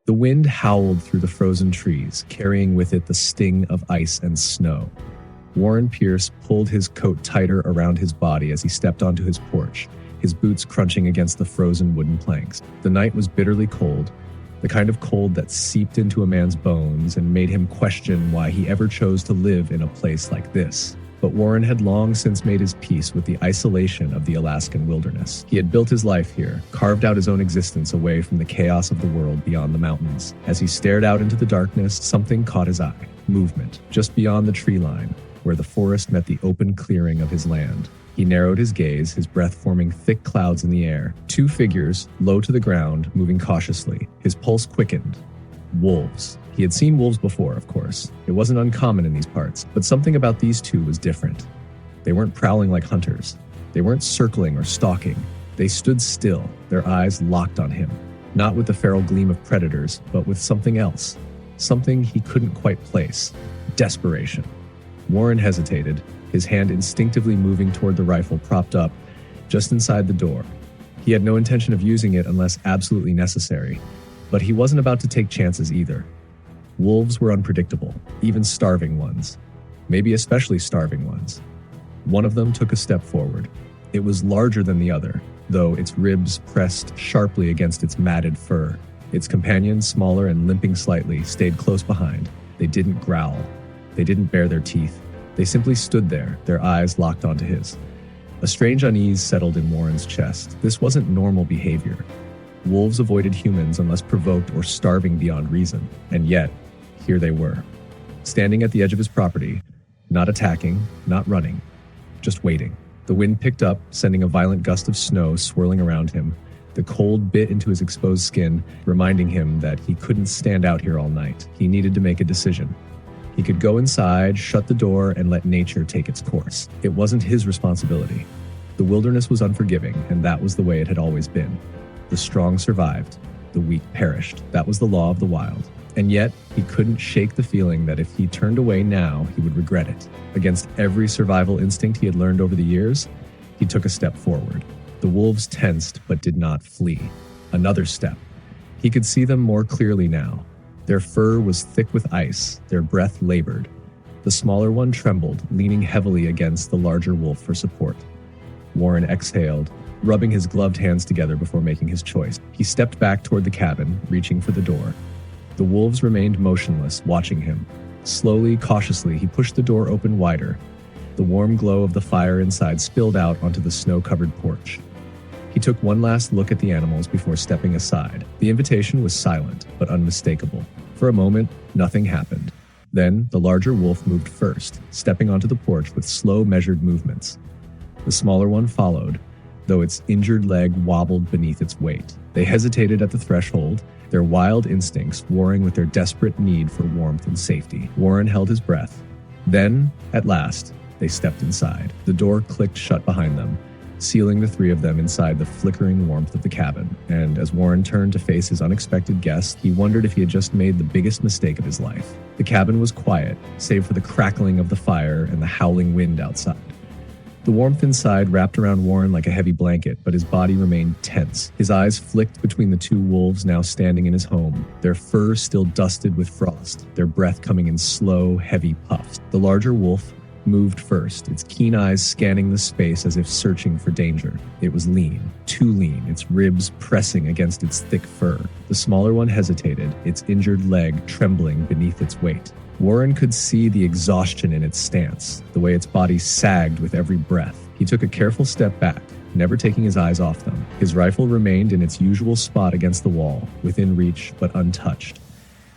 The wind howled through the frozen trees, carrying with it the sting of ice and snow. Warren Pierce pulled his coat tighter around his body as he stepped onto his porch, his boots crunching against the frozen wooden planks. The night was bitterly cold, the kind of cold that seeped into a man's bones and made him question why he ever chose to live in a place like this. But Warren had long since made his peace with the isolation of the Alaskan wilderness. He had built his life here, carved out his own existence away from the chaos of the world beyond the mountains. As he stared out into the darkness, something caught his eye. Movement, just beyond the tree line, where the forest met the open clearing of his land. He narrowed his gaze, his breath forming thick clouds in the air. Two figures, low to the ground, moving cautiously. His pulse quickened. Wolves. He had seen wolves before, of course. It wasn't uncommon in these parts, but something about these two was different. They weren't prowling like hunters. They weren't circling or stalking. They stood still, their eyes locked on him. Not with the feral gleam of predators, but with something else. Something he couldn't quite place. Desperation. Warren hesitated, his hand instinctively moving toward the rifle propped up just inside the door. He had no intention of using it unless absolutely necessary, but he wasn't about to take chances either. Wolves were unpredictable, even starving ones. Maybe especially starving ones. One of them took a step forward. It was larger than the other, though its ribs pressed sharply against its matted fur. Its companions, smaller and limping slightly, stayed close behind. They didn't growl. They didn't bare their teeth. They simply stood there, their eyes locked onto his. A strange unease settled in Warren's chest. This wasn't normal behavior. Wolves avoided humans unless provoked or starving beyond reason. And yet, here they were, standing at the edge of his property, not attacking, not running, just waiting. The wind picked up, sending a violent gust of snow swirling around him. The cold bit into his exposed skin, reminding him that he couldn't stand out here all night. He needed to make a decision. He could go inside, shut the door, and let nature take its course. It wasn't his responsibility. The wilderness was unforgiving, and that was the way it had always been. The strong survived. The weak perished. That was the law of the wild. And yet, he couldn't shake the feeling that if he turned away now, he would regret it. Against every survival instinct he had learned over the years, he took a step forward. The wolves tensed, but did not flee. Another step. He could see them more clearly now. Their fur was thick with ice, their breath labored. The smaller one trembled, leaning heavily against the larger wolf for support. Warren exhaled, rubbing his gloved hands together before making his choice. He stepped back toward the cabin, reaching for the door. The wolves remained motionless, watching him. Slowly, cautiously, he pushed the door open wider. The warm glow of the fire inside spilled out onto the snow-covered porch. He took one last look at the animals before stepping aside. The invitation was silent, but unmistakable. For a moment, nothing happened. Then, the larger wolf moved first, stepping onto the porch with slow, measured movements. The smaller one followed, though its injured leg wobbled beneath its weight. They hesitated at the threshold, their wild instincts warring with their desperate need for warmth and safety. Warren held his breath. Then, at last, they stepped inside. The door clicked shut behind them, sealing the three of them inside the flickering warmth of the cabin. And as Warren turned to face his unexpected guest, he wondered if he had just made the biggest mistake of his life. The cabin was quiet, save for the crackling of the fire and the howling wind outside. The warmth inside wrapped around Warren like a heavy blanket, but his body remained tense. His eyes flicked between the two wolves now standing in his home, their fur still dusted with frost, their breath coming in slow, heavy puffs. The larger wolf moved first, its keen eyes scanning the space as if searching for danger. It was lean, too lean, its ribs pressing against its thick fur. The smaller one hesitated, its injured leg trembling beneath its weight. Warren could see the exhaustion in its stance, the way its body sagged with every breath. He took a careful step back, never taking his eyes off them. His rifle remained in its usual spot against the wall, within reach but untouched.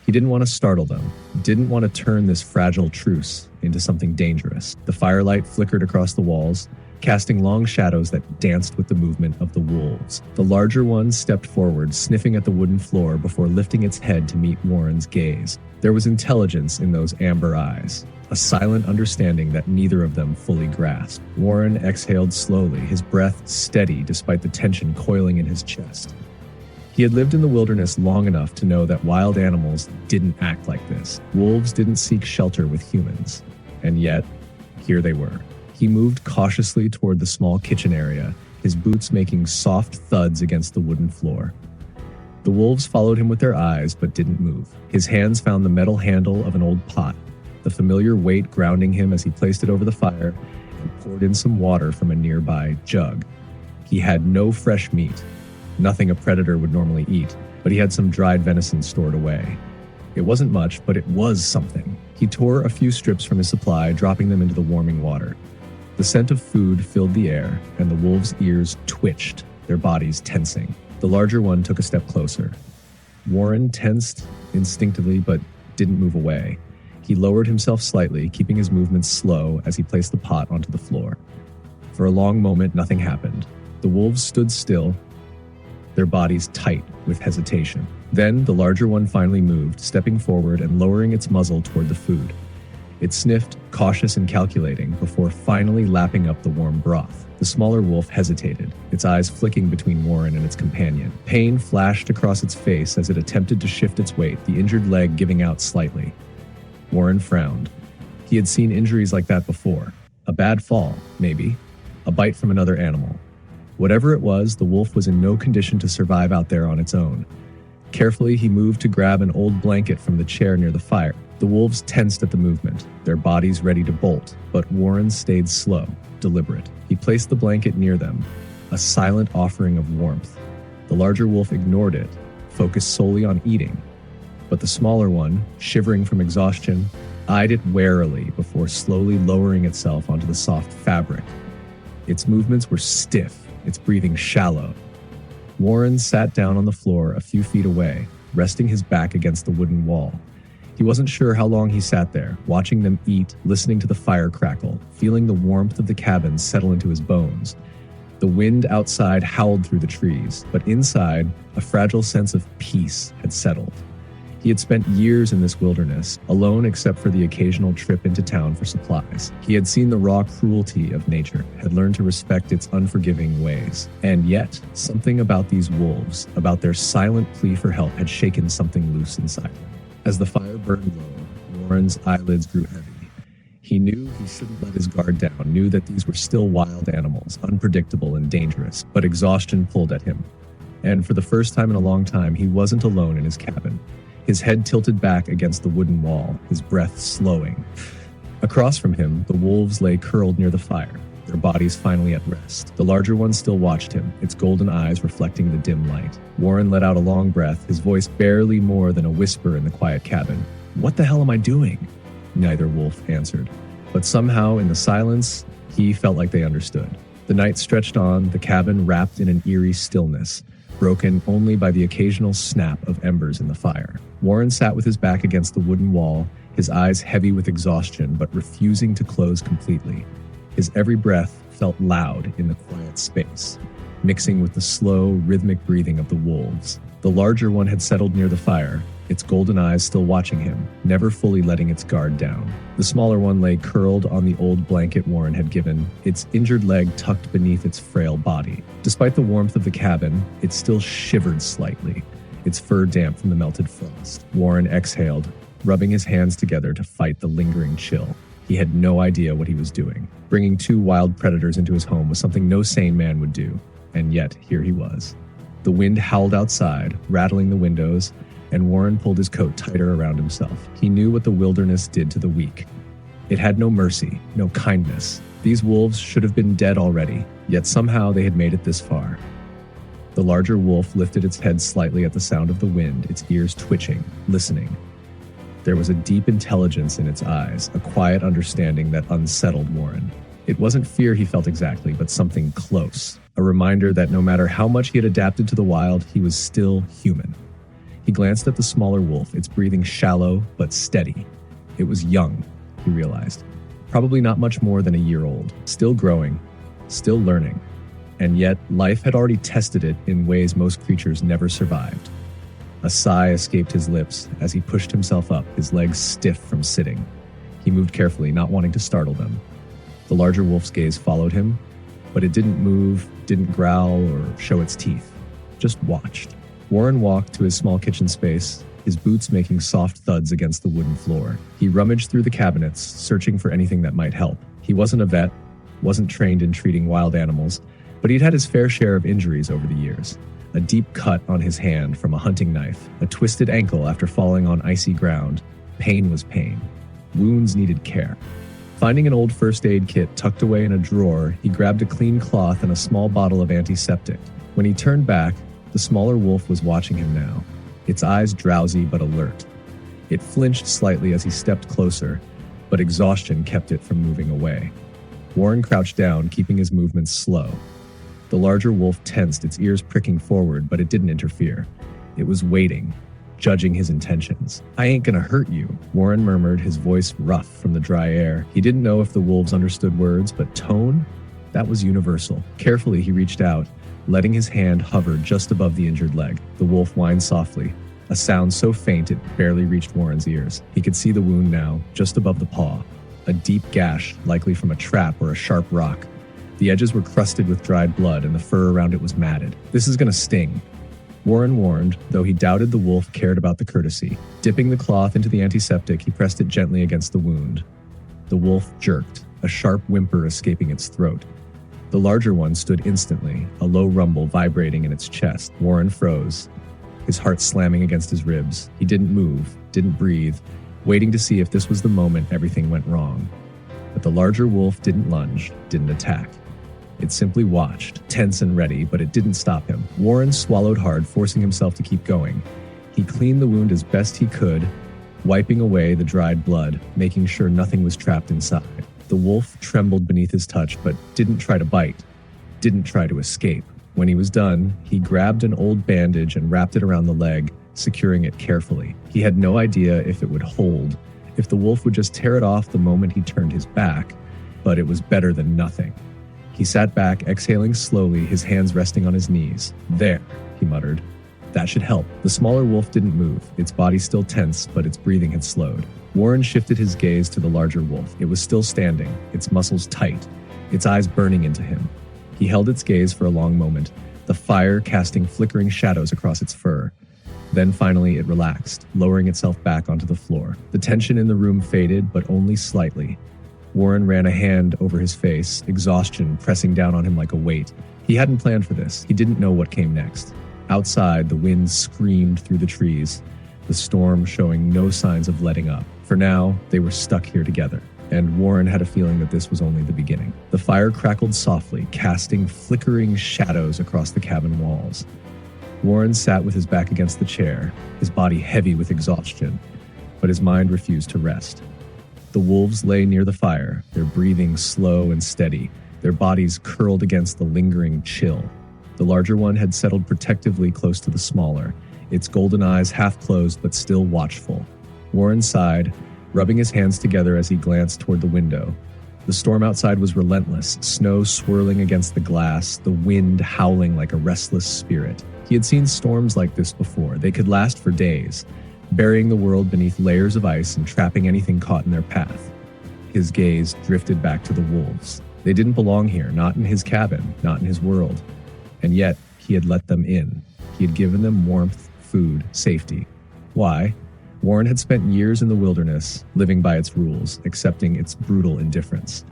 He didn't want to startle them, didn't want to turn this fragile truce into something dangerous. The firelight flickered across the walls, casting long shadows that danced with the movement of the wolves. The larger one stepped forward, sniffing at the wooden floor before lifting its head to meet Warren's gaze. There was intelligence in those amber eyes, a silent understanding that neither of them fully grasped. Warren exhaled slowly, his breath steady despite the tension coiling in his chest. He had lived in the wilderness long enough to know that wild animals didn't act like this. Wolves didn't seek shelter with humans. And yet, here they were. He moved cautiously toward the small kitchen area, his boots making soft thuds against the wooden floor. The wolves followed him with their eyes, but didn't move. His hands found the metal handle of an old pot, the familiar weight grounding him as he placed it over the fire and poured in some water from a nearby jug. He had no fresh meat, nothing a predator would normally eat, but he had some dried venison stored away. It wasn't much, but it was something. He tore a few strips from his supply, dropping them into the warming water. The scent of food filled the air, and the wolves' ears twitched, their bodies tensing. The larger one took a step closer. Warren tensed instinctively, but didn't move away. He lowered himself slightly, keeping his movements slow as he placed the pot onto the floor. For a long moment, nothing happened. The wolves stood still, their bodies tight with hesitation. Then the larger one finally moved, stepping forward and lowering its muzzle toward the food. It sniffed, cautious and calculating, before finally lapping up the warm broth. The smaller wolf hesitated, its eyes flicking between Warren and its companion. Pain flashed across its face as it attempted to shift its weight, the injured leg giving out slightly. Warren frowned. He had seen injuries like that before. A bad fall, maybe. A bite from another animal. Whatever it was, the wolf was in no condition to survive out there on its own. Carefully, he moved to grab an old blanket from the chair near the fire. The wolves tensed at the movement, their bodies ready to bolt, but Warren stayed slow, deliberate. He placed the blanket near them, a silent offering of warmth. The larger wolf ignored it, focused solely on eating. But the smaller one, shivering from exhaustion, eyed it warily before slowly lowering itself onto the soft fabric. Its movements were stiff, its breathing shallow. Warren sat down on the floor a few feet away, resting his back against the wooden wall. He wasn't sure how long he sat there, watching them eat, listening to the fire crackle, feeling the warmth of the cabin settle into his bones. The wind outside howled through the trees, but inside, a fragile sense of peace had settled. He had spent years in this wilderness, alone except for the occasional trip into town for supplies. He had seen the raw cruelty of nature, had learned to respect its unforgiving ways. And yet, something about these wolves, about their silent plea for help, had shaken something loose inside him. As the fire burned low, Warren's eyelids grew heavy. He knew he shouldn't let his guard down, knew that these were still wild animals, unpredictable and dangerous, but exhaustion pulled at him. And for the first time in a long time, he wasn't alone in his cabin. His head tilted back against the wooden wall, his breath slowing. Across from him, the wolves lay curled near the fire, their bodies finally at rest. The larger one still watched him, its golden eyes reflecting the dim light. Warren let out a long breath, his voice barely more than a whisper in the quiet cabin. "What the hell am I doing?" Neither wolf answered. But somehow, in the silence, he felt like they understood. The night stretched on, the cabin wrapped in an eerie stillness, broken only by the occasional snap of embers in the fire. Warren sat with his back against the wooden wall, his eyes heavy with exhaustion but refusing to close completely. His every breath felt loud in the quiet space, mixing with the slow, rhythmic breathing of the wolves. The larger one had settled near the fire, its golden eyes still watching him, never fully letting its guard down. The smaller one lay curled on the old blanket Warren had given, its injured leg tucked beneath its frail body. Despite the warmth of the cabin, it still shivered slightly, its fur damp from the melted frost. Warren exhaled, rubbing his hands together to fight the lingering chill. He had no idea what he was doing. Bringing two wild predators into his home was something no sane man would do, and yet here he was. The wind howled outside, rattling the windows, and Warren pulled his coat tighter around himself. He knew what the wilderness did to the weak. It had no mercy, no kindness. These wolves should have been dead already, yet somehow they had made it this far. The larger wolf lifted its head slightly at the sound of the wind, its ears twitching, listening. There was a deep intelligence in its eyes, a quiet understanding that unsettled Warren. It wasn't fear he felt exactly, but something close. A reminder that no matter how much he had adapted to the wild, he was still human. He glanced at the smaller wolf, its breathing shallow but steady. It was young, he realized. Probably not much more than a year old. Still growing, still learning. And yet, life had already tested it in ways most creatures never survived. A sigh escaped his lips as he pushed himself up, his legs stiff from sitting. He moved carefully, not wanting to startle them. The larger wolf's gaze followed him, but it didn't move, didn't growl or show its teeth. Just watched. Warren walked to his small kitchen space, his boots making soft thuds against the wooden floor. He rummaged through the cabinets, searching for anything that might help. He wasn't a vet, wasn't trained in treating wild animals, but he'd had his fair share of injuries over the years. a deep cut on his hand from a hunting knife, a twisted ankle after falling on icy ground. Pain was pain. Wounds needed care. Finding an old first aid kit tucked away in a drawer, he grabbed a clean cloth and a small bottle of antiseptic. When he turned back, the smaller wolf was watching him now, its eyes drowsy but alert. It flinched slightly as he stepped closer, but exhaustion kept it from moving away. Warren crouched down, keeping his movements slow. The larger wolf tensed, its ears pricking forward, but it didn't interfere. It was waiting, judging his intentions. "I ain't gonna hurt you," Warren murmured, his voice rough from the dry air. He didn't know if the wolves understood words, but tone? That was universal. Carefully, he reached out, letting his hand hover just above the injured leg. The wolf whined softly, a sound so faint it barely reached Warren's ears. He could see the wound now, just above the paw. A deep gash, likely from a trap or a sharp rock. The edges were crusted with dried blood, and the fur around it was matted. "This is gonna sting," Warren warned, though he doubted the wolf cared about the courtesy. Dipping the cloth into the antiseptic, he pressed it gently against the wound. The wolf jerked, a sharp whimper escaping its throat. The larger one stood instantly, a low rumble vibrating in its chest. Warren froze, his heart slamming against his ribs. He didn't move, didn't breathe, waiting to see if this was the moment everything went wrong. But the larger wolf didn't lunge, didn't attack. It simply watched, tense and ready, but it didn't stop him. Warren swallowed hard, forcing himself to keep going. He cleaned the wound as best he could, wiping away the dried blood, making sure nothing was trapped inside. The wolf trembled beneath his touch, but didn't try to bite, didn't try to escape. When he was done, he grabbed an old bandage and wrapped it around the leg, securing it carefully. He had no idea if it would hold, if the wolf would just tear it off the moment he turned his back, but it was better than nothing. He sat back, exhaling slowly, his hands resting on his knees. "There," he muttered. "That should help." The smaller wolf didn't move, its body still tense, but its breathing had slowed. Warren shifted his gaze to the larger wolf. It was still standing, its muscles tight, its eyes burning into him. He held its gaze for a long moment, the fire casting flickering shadows across its fur. Then finally it relaxed, lowering itself back onto the floor. The tension in the room faded, but only slightly. Warren ran a hand over his face, exhaustion pressing down on him like a weight. He hadn't planned for this. He didn't know what came next. Outside, the wind screamed through the trees, the storm showing no signs of letting up. For now, they were stuck here together, and Warren had a feeling that this was only the beginning. The fire crackled softly, casting flickering shadows across the cabin walls. Warren sat with his back against the chair, his body heavy with exhaustion, but his mind refused to rest. The wolves lay near the fire, their breathing slow and steady, their bodies curled against the lingering chill. The larger one had settled protectively close to the smaller, its golden eyes half closed but still watchful. Warren sighed, rubbing his hands together as he glanced toward the window. The storm outside was relentless, snow swirling against the glass, the wind howling like a restless spirit. He had seen storms like this before. They could last for days, burying the world beneath layers of ice and trapping anything caught in their path. His gaze drifted back to the wolves. They didn't belong here, not in his cabin, not in his world. And yet, he had let them in. He had given them warmth, food, safety. Why? Warren had spent years in the wilderness, living by its rules, accepting its brutal indifference.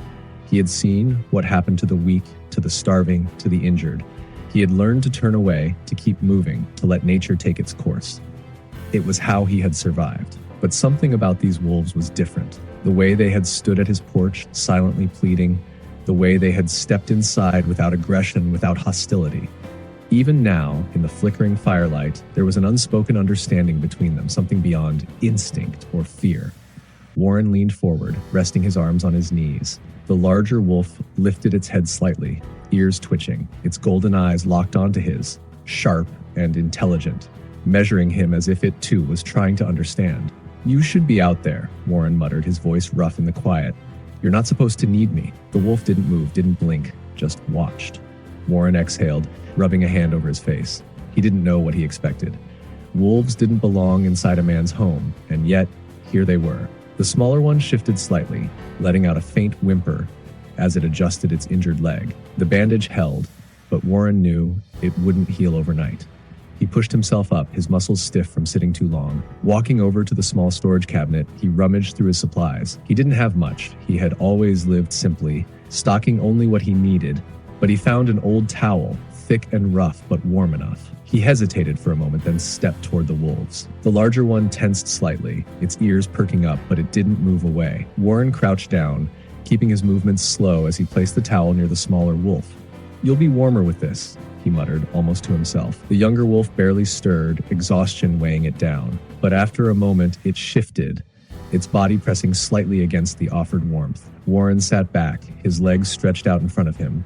He had seen what happened to the weak, to the starving, to the injured. He had learned to turn away, to keep moving, to let nature take its course. It was how he had survived. But something about these wolves was different. The way they had stood at his porch, silently pleading, the way they had stepped inside without aggression, without hostility. Even now, in the flickering firelight, there was an unspoken understanding between them, something beyond instinct or fear. Warren leaned forward, resting his arms on his knees. The larger wolf lifted its head slightly, ears twitching, its golden eyes locked onto his, sharp and intelligent, measuring him as if it too was trying to understand. "You should be out there," Warren muttered, his voice rough in the quiet. "You're not supposed to need me." The wolf didn't move, didn't blink, just watched. Warren exhaled, rubbing a hand over his face. He didn't know what he expected. Wolves didn't belong inside a man's home, and yet, here they were. The smaller one shifted slightly, letting out a faint whimper as it adjusted its injured leg. The bandage held, but Warren knew it wouldn't heal overnight. He pushed himself up, his muscles stiff from sitting too long. Walking over to the small storage cabinet, he rummaged through his supplies. He didn't have much. He had always lived simply, stocking only what he needed, but he found an old towel, thick and rough, but warm enough. He hesitated for a moment, then stepped toward the wolves. The larger one tensed slightly, its ears perking up, but it didn't move away. Warren crouched down, keeping his movements slow as he placed the towel near the smaller wolf. "You'll be warmer with this," he muttered, almost to himself. The younger wolf barely stirred, exhaustion weighing it down. But after a moment, it shifted, its body pressing slightly against the offered warmth. Warren sat back, his legs stretched out in front of him.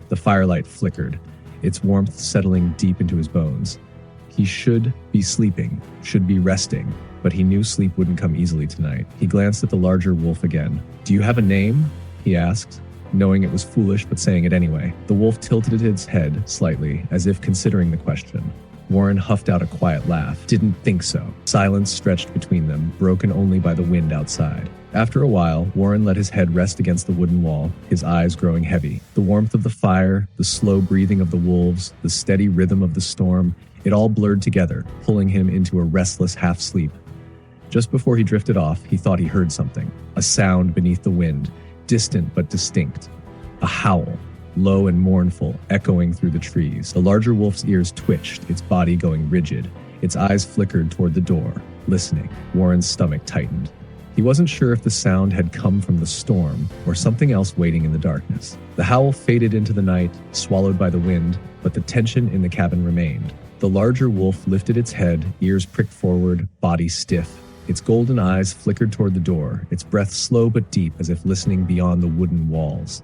The firelight flickered, its warmth settling deep into his bones. He should be sleeping, should be resting, but he knew sleep wouldn't come easily tonight. He glanced at the larger wolf again. "Do you have a name?" he asked, knowing it was foolish but saying it anyway. The wolf tilted its head slightly, as if considering the question. Warren huffed out a quiet laugh. "Didn't think so." Silence stretched between them, broken only by the wind outside. After a while, Warren let his head rest against the wooden wall, his eyes growing heavy. The warmth of the fire, the slow breathing of the wolves, the steady rhythm of the storm, it all blurred together, pulling him into a restless half-sleep. Just before he drifted off, he thought he heard something. A sound beneath the wind, distant but distinct. A howl, low and mournful, echoing through the trees. The larger wolf's ears twitched, its body going rigid. Its eyes flickered toward the door, listening. Warren's stomach tightened. He wasn't sure if the sound had come from the storm or something else waiting in the darkness. The howl faded into the night, swallowed by the wind, but the tension in the cabin remained. The larger wolf lifted its head, ears pricked forward, body stiff. Its golden eyes flickered toward the door, its breath slow but deep, as if listening beyond the wooden walls.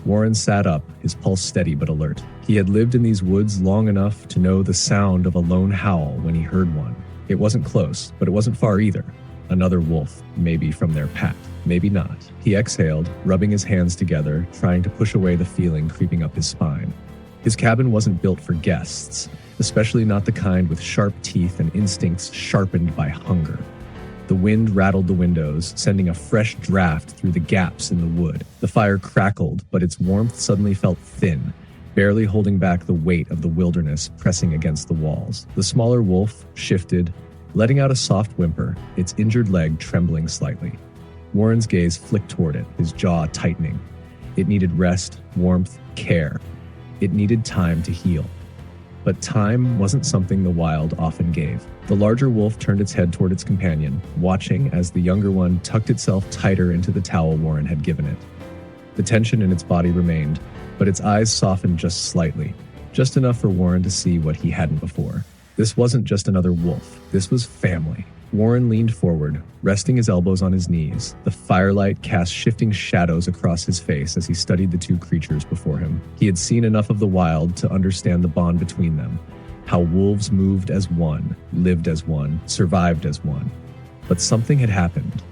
Warren sat up, his pulse steady but alert. He had lived in these woods long enough to know the sound of a lone howl when he heard one. It wasn't close, but it wasn't far either. Another wolf, maybe from their pack, maybe not. He exhaled, rubbing his hands together, trying to push away the feeling creeping up his spine. His cabin wasn't built for guests, especially not the kind with sharp teeth and instincts sharpened by hunger. The wind rattled the windows, sending a fresh draft through the gaps in the wood. The fire crackled, but its warmth suddenly felt thin, barely holding back the weight of the wilderness pressing against the walls. The smaller wolf shifted, letting out a soft whimper, its injured leg trembling slightly. Warren's gaze flicked toward it, his jaw tightening. It needed rest, warmth, care. It needed time to heal. But time wasn't something the wild often gave. The larger wolf turned its head toward its companion, watching as the younger one tucked itself tighter into the towel Warren had given it. The tension in its body remained, but its eyes softened just slightly, just enough for Warren to see what he hadn't before. This wasn't just another wolf. This was family. Warren leaned forward, resting his elbows on his knees. The firelight cast shifting shadows across his face as he studied the two creatures before him. He had seen enough of the wild to understand the bond between them, how wolves moved as one, lived as one, survived as one. But something had happened.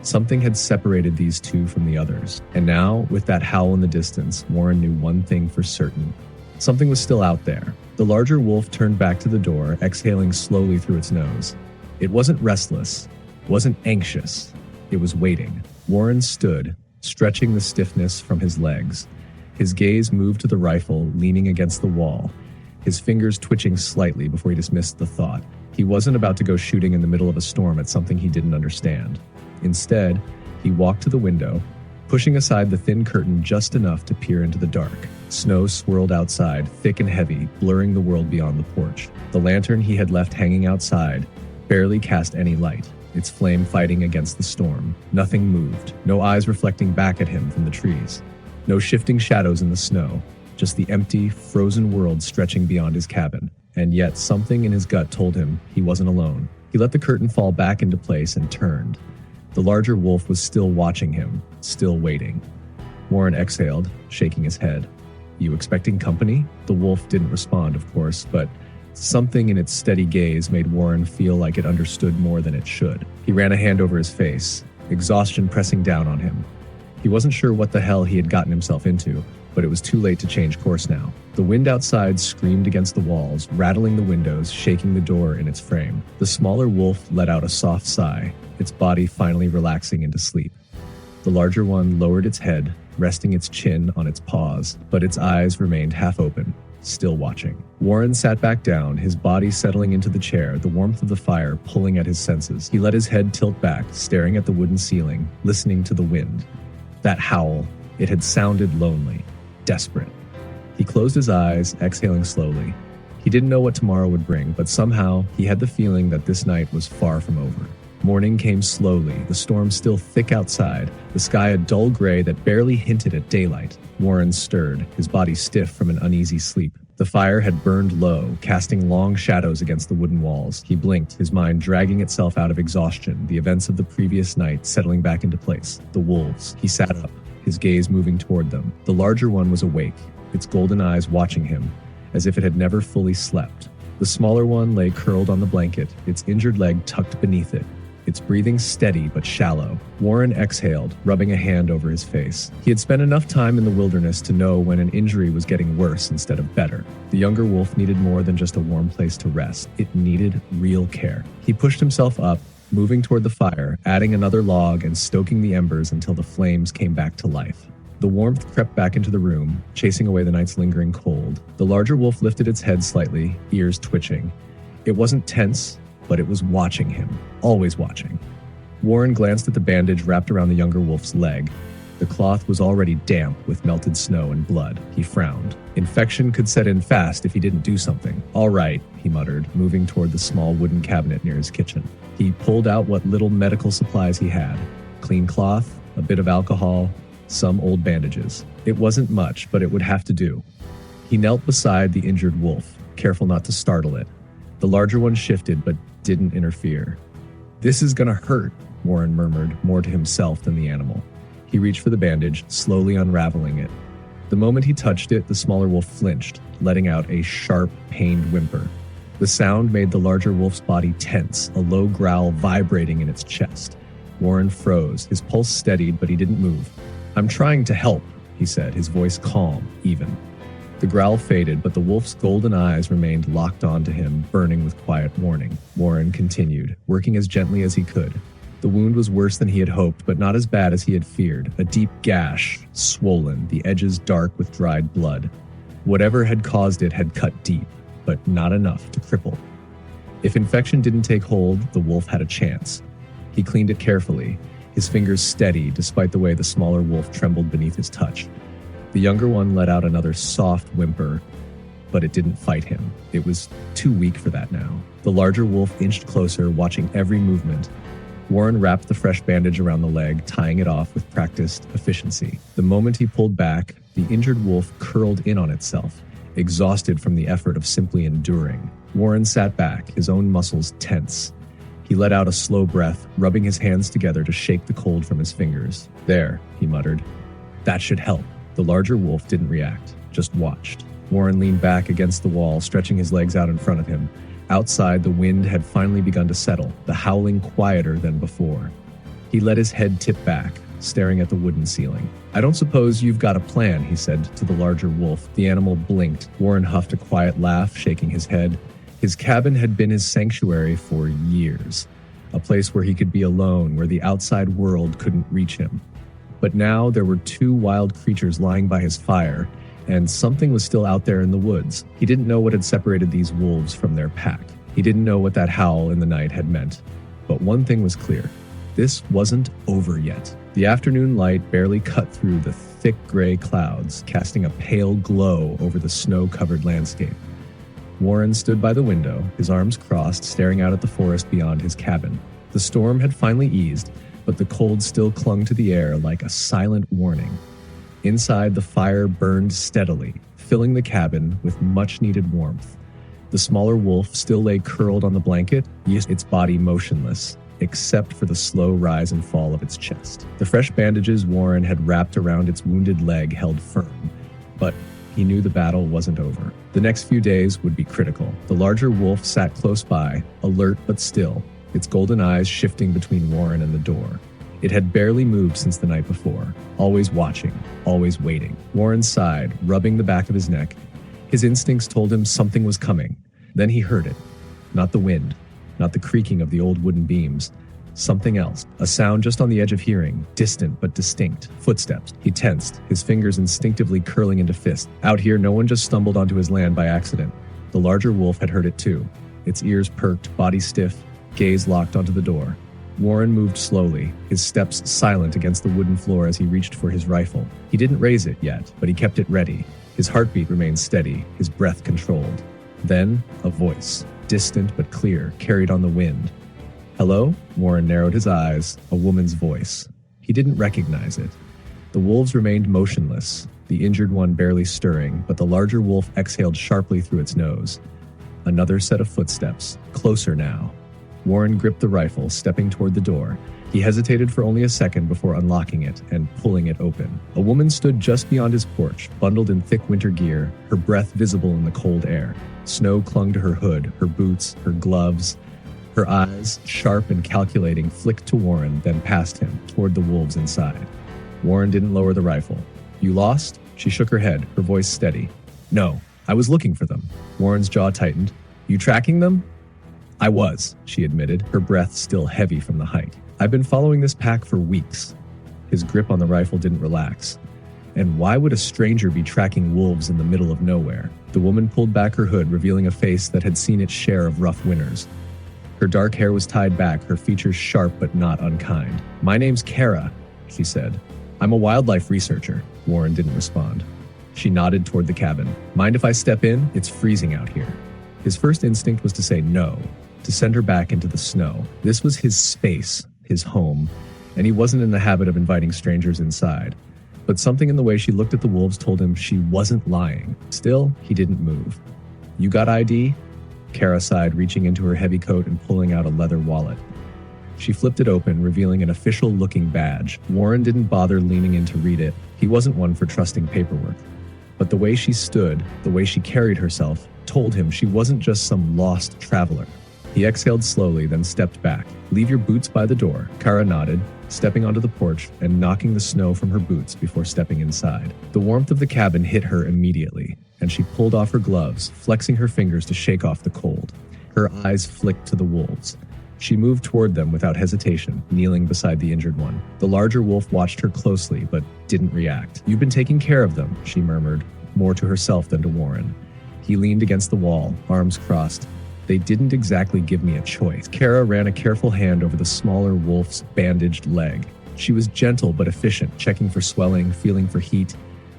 Something had separated these two from the others. And now, with that howl in the distance, Warren knew one thing for certain. Something was still out there. The larger wolf turned back to the door, exhaling slowly through its nose. It wasn't restless, wasn't anxious. It was waiting. Warren stood, stretching the stiffness from his legs. His gaze moved to the rifle, leaning against the wall, his fingers twitching slightly before he dismissed the thought. He wasn't about to go shooting in the middle of a storm at something he didn't understand. Instead, he walked to the window, pushing aside the thin curtain just enough to peer into the dark. Snow swirled outside, thick and heavy, blurring the world beyond the porch. The lantern he had left hanging outside barely cast any light, its flame fighting against the storm. Nothing moved, no eyes reflecting back at him from the trees. No shifting shadows in the snow, just the empty, frozen world stretching beyond his cabin. And yet something in his gut told him he wasn't alone. He let the curtain fall back into place and turned. The larger wolf was still watching him, still waiting. Warren exhaled, shaking his head. "You expecting company?" The wolf didn't respond, of course, but something in its steady gaze made Warren feel like it understood more than it should. He ran a hand over his face, exhaustion pressing down on him. He wasn't sure what the hell he had gotten himself into, but it was too late to change course now. The wind outside screamed against the walls, rattling the windows, shaking the door in its frame. The smaller wolf let out a soft sigh, its body finally relaxing into sleep. The larger one lowered its head, resting its chin on its paws, but its eyes remained half open, still watching. Warren sat back down, his body settling into the chair, the warmth of the fire pulling at his senses. He let his head tilt back, staring at the wooden ceiling, listening to the wind. That howl, it had sounded lonely, desperate. He closed his eyes, exhaling slowly. He didn't know what tomorrow would bring, but somehow he had the feeling that this night was far from over. Morning came slowly, the storm still thick outside, the sky a dull gray that barely hinted at daylight. Warren stirred, his body stiff from an uneasy sleep. The fire had burned low, casting long shadows against the wooden walls. He blinked, his mind dragging itself out of exhaustion, the events of the previous night settling back into place. The wolves. He sat up, his gaze moving toward them. The larger one was awake, its golden eyes watching him, as if it had never fully slept. The smaller one lay curled on the blanket, its injured leg tucked beneath it, its breathing steady but shallow. Warren exhaled, rubbing a hand over his face. He had spent enough time in the wilderness to know when an injury was getting worse instead of better. The younger wolf needed more than just a warm place to rest. It needed real care. He pushed himself up, moving toward the fire, adding another log and stoking the embers until the flames came back to life. The warmth crept back into the room, chasing away the night's lingering cold. The larger wolf lifted its head slightly, ears twitching. It wasn't tense, but it was watching him, always watching. Warren glanced at the bandage wrapped around the younger wolf's leg. The cloth was already damp with melted snow and blood. He frowned. Infection could set in fast if he didn't do something. "All right," he muttered, moving toward the small wooden cabinet near his kitchen. He pulled out what little medical supplies he had. Clean cloth, a bit of alcohol, some old bandages. It wasn't much, but it would have to do. He knelt beside the injured wolf, careful not to startle it. The larger one shifted, but didn't interfere. "This is gonna hurt," Warren murmured, more to himself than the animal. He reached for the bandage, slowly unraveling it. The moment he touched it, the smaller wolf flinched, letting out a sharp, pained whimper. The sound made the larger wolf's body tense, a low growl vibrating in its chest. Warren froze, his pulse steadied, but he didn't move. "I'm trying to help," he said, his voice calm, even. The growl faded, but the wolf's golden eyes remained locked onto him, burning with quiet warning. Warren continued, working as gently as he could. The wound was worse than he had hoped, but not as bad as he had feared. A deep gash, swollen, the edges dark with dried blood. Whatever had caused it had cut deep, but not enough to cripple. If infection didn't take hold, the wolf had a chance. He cleaned it carefully, his fingers steady despite the way the smaller wolf trembled beneath his touch. The younger one let out another soft whimper, but it didn't fight him. It was too weak for that now. The larger wolf inched closer, watching every movement. Warren wrapped the fresh bandage around the leg, tying it off with practiced efficiency. The moment he pulled back, the injured wolf curled in on itself, exhausted from the effort of simply enduring. Warren sat back, his own muscles tense. He let out a slow breath, rubbing his hands together to shake the cold from his fingers. "There," he muttered. "That should help." The larger wolf didn't react, just watched. Warren leaned back against the wall, stretching his legs out in front of him. Outside, the wind had finally begun to settle, the howling quieter than before. He let his head tip back, staring at the wooden ceiling. "I don't suppose you've got a plan," he said to the larger wolf. The animal blinked. Warren huffed a quiet laugh, shaking his head. His cabin had been his sanctuary for years, a place where he could be alone, where the outside world couldn't reach him. But now there were two wild creatures lying by his fire, and something was still out there in the woods. He didn't know what had separated these wolves from their pack. He didn't know what that howl in the night had meant. But one thing was clear. This wasn't over yet. The afternoon light barely cut through the thick gray clouds, casting a pale glow over the snow-covered landscape. Warren stood by the window, his arms crossed, staring out at the forest beyond his cabin. The storm had finally eased, but the cold still clung to the air like a silent warning. Inside, the fire burned steadily, filling the cabin with much-needed warmth. The smaller wolf still lay curled on the blanket, its body motionless, except for the slow rise and fall of its chest. The fresh bandages Warren had wrapped around its wounded leg held firm, but he knew the battle wasn't over. The next few days would be critical. The larger wolf sat close by, alert but still, its golden eyes shifting between Warren and the door. It had barely moved since the night before, always watching, always waiting. Warren sighed, rubbing the back of his neck. His instincts told him something was coming. Then he heard it. Not the wind, not the creaking of the old wooden beams. Something else. A sound just on the edge of hearing, distant but distinct. Footsteps. He tensed, his fingers instinctively curling into fists. Out here, no one just stumbled onto his land by accident. The larger wolf had heard it too. Its ears perked, body stiff, gaze locked onto the door. Warren moved slowly, his steps silent against the wooden floor as he reached for his rifle. He didn't raise it yet, but he kept it ready. His heartbeat remained steady, his breath controlled. Then, a voice, distant but clear, carried on the wind. "Hello?" Warren narrowed his eyes, a woman's voice. He didn't recognize it. The wolves remained motionless, the injured one barely stirring, but the larger wolf exhaled sharply through its nose. Another set of footsteps, closer now. Warren gripped the rifle, stepping toward the door. He hesitated for only a second before unlocking it and pulling it open. A woman stood just beyond his porch, bundled in thick winter gear, her breath visible in the cold air. Snow clung to her hood, her boots, her gloves. Her eyes, sharp and calculating, flicked to Warren, then past him, toward the wolves inside. Warren didn't lower the rifle. "You lost?" She shook her head, her voice steady. "No, I was looking for them." Warren's jaw tightened. "You tracking them?" "I was," she admitted, her breath still heavy from the hike. "I've been following this pack for weeks." His grip on the rifle didn't relax. And why would a stranger be tracking wolves in the middle of nowhere? The woman pulled back her hood, revealing a face that had seen its share of rough winters. Her dark hair was tied back, her features sharp but not unkind. "My name's Kara," she said. "I'm a wildlife researcher." Warren didn't respond. She nodded toward the cabin. "Mind if I step in? It's freezing out here." His first instinct was to say no, to send her back into the snow. This was his space, his home, and he wasn't in the habit of inviting strangers inside. But something in the way she looked at the wolves told him she wasn't lying. Still, he didn't move. "You got ID?" Kara sighed, reaching into her heavy coat and pulling out a leather wallet. She flipped it open, revealing an official-looking badge. Warren didn't bother leaning in to read it. He wasn't one for trusting paperwork. But the way she stood, the way she carried herself, told him she wasn't just some lost traveler. He exhaled slowly, then stepped back. "Leave your boots by the door." Kara nodded, stepping onto the porch and knocking the snow from her boots before stepping inside. The warmth of the cabin hit her immediately, and she pulled off her gloves, flexing her fingers to shake off the cold. Her eyes flicked to the wolves. She moved toward them without hesitation, kneeling beside the injured one. The larger wolf watched her closely, but didn't react. "You've been taking care of them," she murmured, more to herself than to Warren. He leaned against the wall, arms crossed. "They didn't exactly give me a choice." Kara ran a careful hand over the smaller wolf's bandaged leg. She was gentle but efficient, checking for swelling, feeling for heat.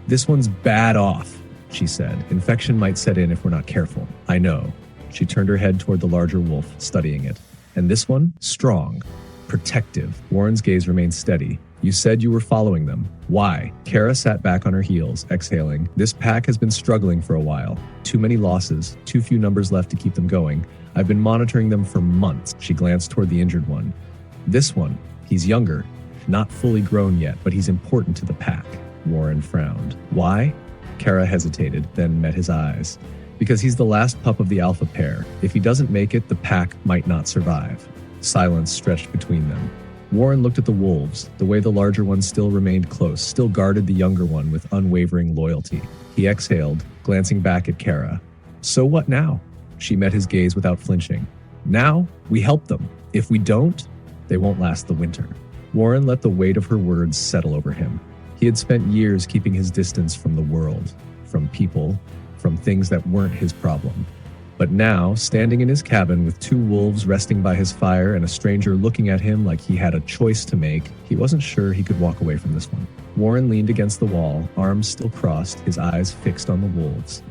"This one's bad off," she said. "Infection might set in if we're not careful." "I know." She turned her head toward the larger wolf, studying it. "And this one? Strong. Protective." Warren's gaze remained steady. "You said you were following them. Why?" Kara sat back on her heels, exhaling. "This pack has been struggling for a while. Too many losses, too few numbers left to keep them going. I've been monitoring them for months." She glanced toward the injured one. "This one, he's younger, not fully grown yet, but he's important to the pack." Warren frowned. "Why?" Kara hesitated, then met his eyes. "Because he's the last pup of the alpha pair. If he doesn't make it, the pack might not survive." Silence stretched between them. Warren looked at the wolves, the way the larger one still remained close, still guarded the younger one with unwavering loyalty. He exhaled, glancing back at Kara. "So what now?" She met his gaze without flinching. "Now, we help them. If we don't, they won't last the winter." Warren let the weight of her words settle over him. He had spent years keeping his distance from the world, from people, from things that weren't his problem. But now, standing in his cabin with two wolves resting by his fire and a stranger looking at him like he had a choice to make, he wasn't sure he could walk away from this one. Warren leaned against the wall, arms still crossed, his eyes fixed on the wolves.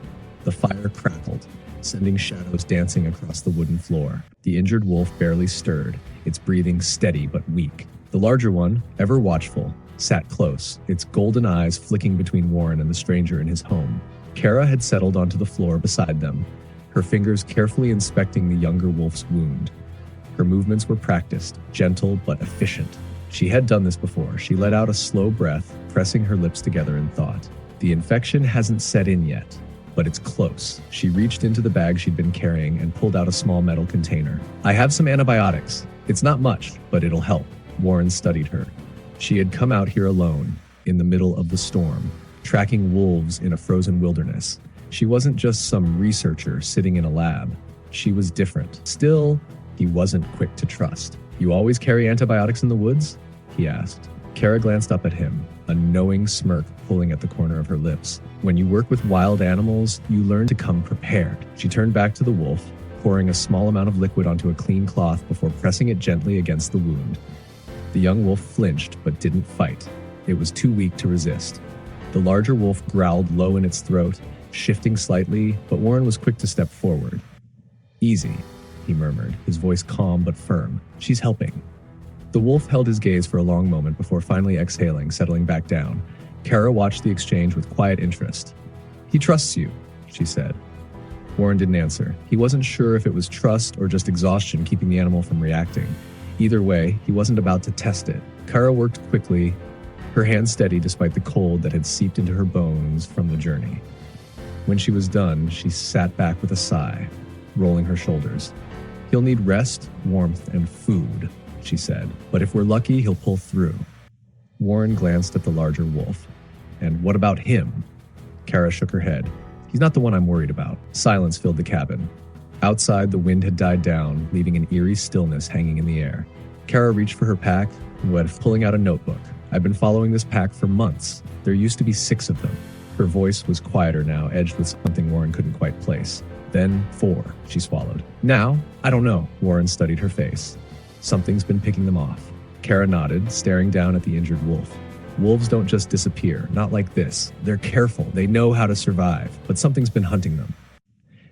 The fire crackled, sending shadows dancing across the wooden floor. The injured wolf barely stirred, its breathing steady but weak. The larger one, ever watchful, sat close, its golden eyes flicking between Warren and the stranger in his home. Kara had settled onto the floor beside them, her fingers carefully inspecting the younger wolf's wound. Her movements were practiced, gentle but efficient. She had done this before. She let out a slow breath, pressing her lips together in thought. The infection hasn't set in yet, but it's close. She reached into the bag she'd been carrying and pulled out a small metal container. "I have some antibiotics. It's not much, but it'll help." Warren studied her. She had come out here alone, in the middle of the storm, tracking wolves in a frozen wilderness. She wasn't just some researcher sitting in a lab. She was different. Still, he wasn't quick to trust. "You always carry antibiotics in the woods?" he asked. Kara glanced up at him, a knowing smirk pulling at the corner of her lips. "When you work with wild animals, you learn to come prepared." She turned back to the wolf, pouring a small amount of liquid onto a clean cloth before pressing it gently against the wound. The young wolf flinched but didn't fight. It was too weak to resist. The larger wolf growled low in its throat, shifting slightly, but Warren was quick to step forward. "Easy," he murmured, his voice calm but firm. "She's helping." The wolf held his gaze for a long moment before finally exhaling, settling back down. Kara watched the exchange with quiet interest. "He trusts you," she said. Warren didn't answer. He wasn't sure if it was trust or just exhaustion keeping the animal from reacting. Either way, he wasn't about to test it. Kara worked quickly, her hand steady despite the cold that had seeped into her bones from the journey. When she was done, she sat back with a sigh, rolling her shoulders. "He'll need rest, warmth, and food," she said. "But if we're lucky, he'll pull through." Warren glanced at the larger wolf. "And what about him?" Kara shook her head. "He's not the one I'm worried about." Silence filled the cabin. Outside, the wind had died down, leaving an eerie stillness hanging in the air. Kara reached for her pack, pulling out a notebook. "I've been following this pack for months. There used to be 6 of them." Her voice was quieter now, edged with something Warren couldn't quite place. "Then 4, she swallowed. "Now? I don't know." Warren studied her face. "Something's been picking them off." Kara nodded, staring down at the injured wolf. "Wolves don't just disappear, not like this. They're careful, they know how to survive, but something's been hunting them."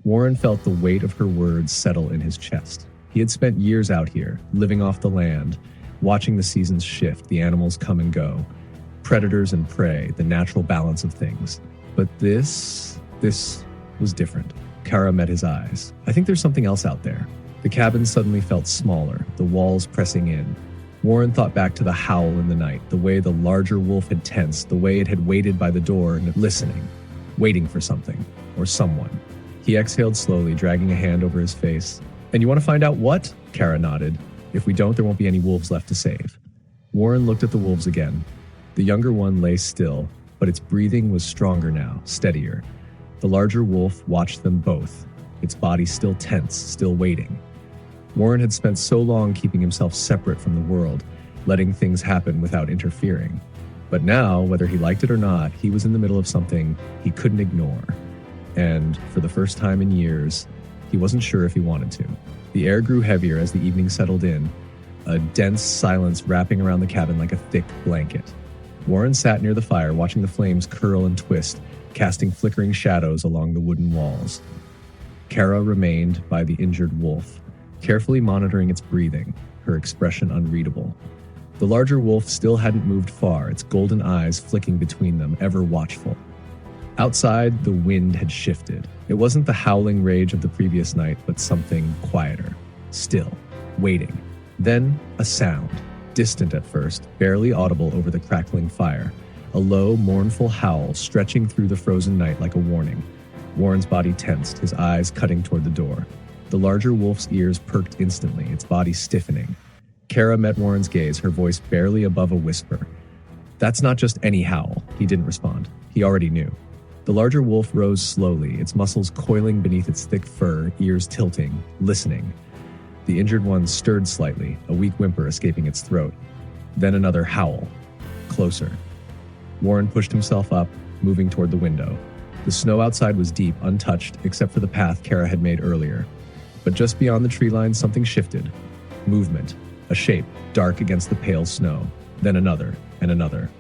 Warren felt the weight of her words settle in his chest. He had spent years out here, living off the land, watching the seasons shift, the animals come and go, predators and prey, the natural balance of things. But this was different. Kara met his eyes. "I think there's something else out there." The cabin suddenly felt smaller, the walls pressing in. Warren thought back to the howl in the night, the way the larger wolf had tensed, the way it had waited by the door and listening, waiting for something, or someone. He exhaled slowly, dragging a hand over his face. "And you want to find out what?" Kara nodded. "If we don't, there won't be any wolves left to save." Warren looked at the wolves again. The younger one lay still, but its breathing was stronger now, steadier. The larger wolf watched them both, its body still tense, still waiting. Warren had spent so long keeping himself separate from the world, letting things happen without interfering. But now, whether he liked it or not, he was in the middle of something he couldn't ignore. And, for the first time in years, he wasn't sure if he wanted to. The air grew heavier as the evening settled in, a dense silence wrapping around the cabin like a thick blanket. Warren sat near the fire, watching the flames curl and twist, casting flickering shadows along the wooden walls. Kara remained by the injured wolf, carefully monitoring its breathing, her expression unreadable. The larger wolf still hadn't moved far, its golden eyes flicking between them, ever watchful. Outside, the wind had shifted. It wasn't the howling rage of the previous night, but something quieter, still, waiting. Then, a sound, distant at first, barely audible over the crackling fire. A low, mournful howl stretching through the frozen night like a warning. Warren's body tensed, his eyes cutting toward the door. The larger wolf's ears perked instantly, its body stiffening. Kara met Warren's gaze, her voice barely above a whisper. "That's not just any howl," he didn't respond. He already knew. The larger wolf rose slowly, its muscles coiling beneath its thick fur, ears tilting, listening. The injured one stirred slightly, a weak whimper escaping its throat. Then another howl. Closer. Warren pushed himself up, moving toward the window. The snow outside was deep, untouched, except for the path Kara had made earlier. But just beyond the tree line, something shifted. Movement. A shape, dark against the pale snow. Then another, and another.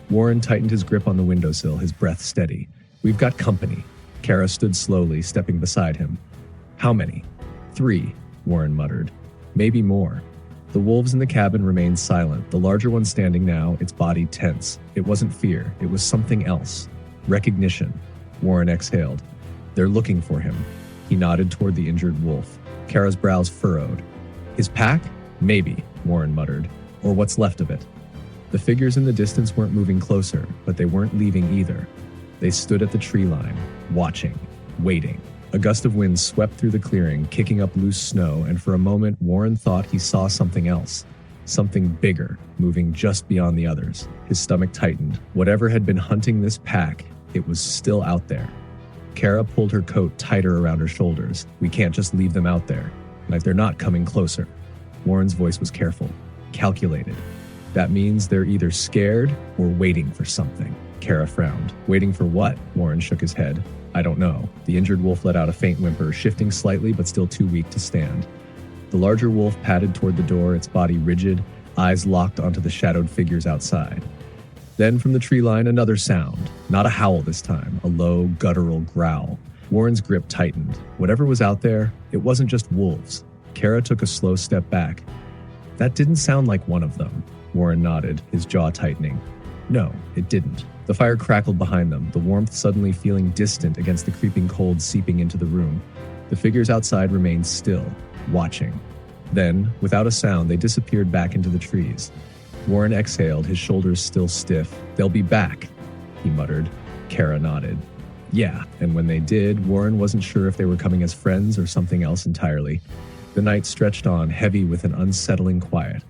Warren tightened his grip on the windowsill, his breath steady. "We've got company." Kara stood slowly, stepping beside him. "How many?" 3, Warren muttered. "Maybe more." The wolves in the cabin remained silent, the larger one standing now, its body tense. It wasn't fear, it was something else. Recognition. Warren exhaled. "They're looking for him." He nodded toward the injured wolf. Kara's brows furrowed. "His pack? Maybe," Warren muttered. "Or what's left of it." The figures in the distance weren't moving closer, but they weren't leaving either. They stood at the tree line, watching, waiting. A gust of wind swept through the clearing, kicking up loose snow, and for a moment Warren thought he saw something else. Something bigger, moving just beyond the others. His stomach tightened. Whatever had been hunting this pack, it was still out there. Kara pulled her coat tighter around her shoulders. "We can't just leave them out there. Like they're not coming closer." Warren's voice was careful, calculated. "That means they're either scared or waiting for something." Kara frowned. "Waiting for what?" Warren shook his head. "I don't know." The injured wolf let out a faint whimper, shifting slightly but still too weak to stand. The larger wolf padded toward the door, its body rigid, eyes locked onto the shadowed figures outside. Then from the tree line, another sound. Not a howl this time, a low, guttural growl. Warren's grip tightened. Whatever was out there, it wasn't just wolves. Kara took a slow step back. That didn't sound like one of them. Warren nodded, his jaw tightening. No, it didn't. The fire crackled behind them, the warmth suddenly feeling distant against the creeping cold seeping into the room. The figures outside remained still, watching. Then, without a sound, they disappeared back into the trees. Warren exhaled, his shoulders still stiff. They'll be back, he muttered. Kara nodded. Yeah, and when they did, Warren wasn't sure if they were coming as friends or something else entirely. The night stretched on, heavy with an unsettling quiet.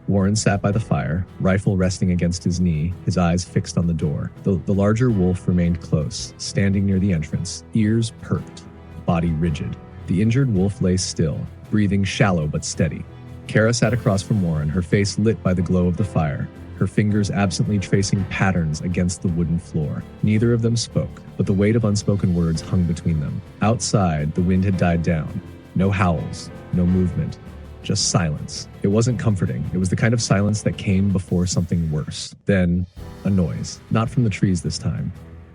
Warren sat by the fire, rifle resting against his knee, his eyes fixed on the door. The larger wolf remained close, standing near the entrance, ears perked, body rigid. The injured wolf lay still, breathing shallow but steady. Kara sat across from Warren, her face lit by the glow of the fire, her fingers absently tracing patterns against the wooden floor. Neither of them spoke, but the weight of unspoken words hung between them. Outside, the wind had died down. No howls, no movement, just silence. It wasn't comforting. It was the kind of silence that came before something worse. Then, a noise. Not from the trees this time.